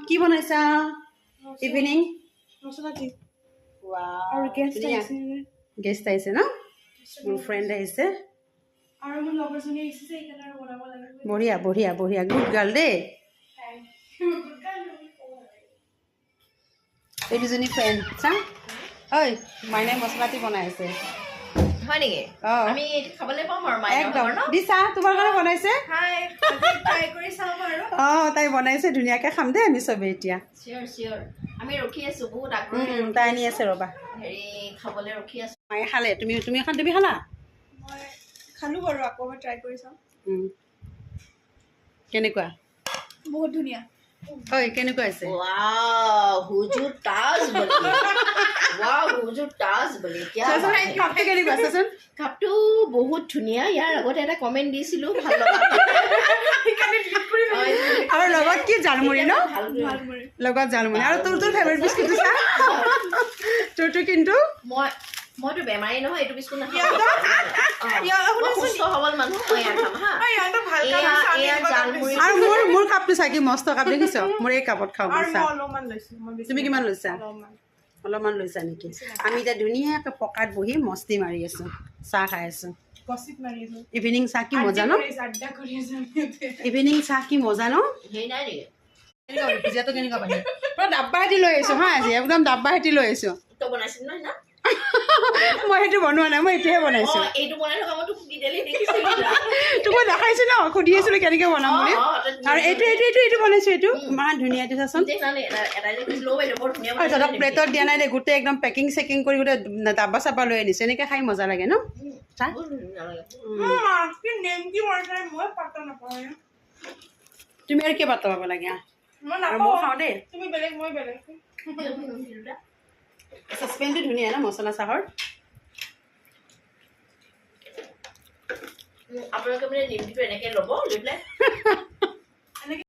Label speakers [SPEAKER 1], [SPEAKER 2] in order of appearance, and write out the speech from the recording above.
[SPEAKER 1] কি বনাইছা ইভিনিং
[SPEAKER 2] মছলা দি
[SPEAKER 1] ওয়াও
[SPEAKER 2] আৰু গেষ্ট আহিছে
[SPEAKER 1] গেষ্ট আহিছে ন মোৰ ফ্ৰেণ্ড আহিছে
[SPEAKER 2] আৰু মোৰ লগৰজনী আহিছে যে এইকাৰণে আৰু বনাব লাগে
[SPEAKER 1] বঢ়িয়া বঢ়িয়া বঢ়িয়া গুড গাৰ্ল দেই এই দুজনী ফ্ৰেণ্ড চা ঐ মাইনাই মছলাটি বনাই আছে
[SPEAKER 3] হয় নেকি আমি খাবলৈ পাম আৰু
[SPEAKER 1] একদম দিছা তোমাৰ কাৰণে বনাইছে
[SPEAKER 2] হাই আজি ট্ৰাই কৰি চাম আৰু
[SPEAKER 1] তাই বনাইছে ধুনীয়াকৈ খাম দেই আমি চবেই এতিয়া
[SPEAKER 3] চিয়ৰ চিয়ৰ আমি ৰখি আছো বহুত আগ্ৰহ
[SPEAKER 1] তাই আনি আছে ৰ'বা
[SPEAKER 3] হেৰি খাবলৈ ৰখি আছো
[SPEAKER 1] মায়ে খালে তুমি এখন তুমি খালা
[SPEAKER 2] মই খালো বাৰু আকৌ এবাৰ ট্ৰাই কৰি চাম
[SPEAKER 1] কেনেকুৱা
[SPEAKER 2] বহুত ধুনীয়া
[SPEAKER 1] ঐ কেনেকুৱা হৈছে
[SPEAKER 3] वाव हुजूर ताज बली वाव हुजूर ताज बली क्या
[SPEAKER 1] কাপটো কেনেকুৱা চাচোন
[SPEAKER 3] কাপটো বহুত ধুনীয়া ইয়াৰ আগতে এটা কমেন্ট দিছিলো ভাল লগা
[SPEAKER 1] আৰু লগত কি জালমুড়ি ন
[SPEAKER 3] ভাল
[SPEAKER 1] লগত জালমুড়ি আৰু তোৰ ফেভাৰিট বিস্কুটটো চা তোৰটো কিন্তু
[SPEAKER 3] মইতো বেমাৰী নহয় এইটো বিস্কুট নাখাওঁ সুস্থ সবল মানুহ মই ইয়াত খাম হা এয়া জালমুড়ি
[SPEAKER 1] আৰু মোৰ কাপটো চা কি মস্ত কাপ দেখিছ মোৰ এই কাপত খাওঁ চা তুমি কিমান লৈছা অলপমান লৈছা নেকি আমি এতিয়া ধুনীয়াকৈ পকাত বহি মস্তি মাৰি আছো চাহ খাই আছো ইভিনিং চাহ কি মজা ন ইভিনিং চাহ কি মজা ন
[SPEAKER 3] হেৰি নাই নেকি
[SPEAKER 1] ভিজাটো কেনেকুৱা পাইছে পুৰা ডাব্বা হেঁতি লৈ আহিছো হা আজি একদম ডাব্বা হেঁতি লৈ আহিছো
[SPEAKER 3] তই বনাইছিলি নহয় না
[SPEAKER 1] মই সেইটো বনোৱা নাই মই এতিয়াহে বনাইছো
[SPEAKER 3] এইটো বনাই থকা মই তোক ডিটেইলি দেখিছিলো
[SPEAKER 1] তোক মই দেখাইছো ন সুধি আছিলো কেনেকৈ বনাম বুলি আৰু এইটো বনাইছো এইটো ইমান ধুনীয়া এইটো চাচোন তহঁতক প্লেটত দিয়া নাই দে গোটেই একদম পেকিং চেকিং কৰি গোটেই ডাব্বা চাব্বা লৈ আনিছো এনেকৈ খাই মজা লাগে ন চাহ তুমি আৰু কিয় পাত্তা পাব লাগে আৰু মই খাওঁ দেই চাচপেনটো ধুনীয়া ন মছলা চাহৰ
[SPEAKER 3] আপোনালোকে মানে নিমকিটো এনেকৈ ল'ব লৈ পেলাই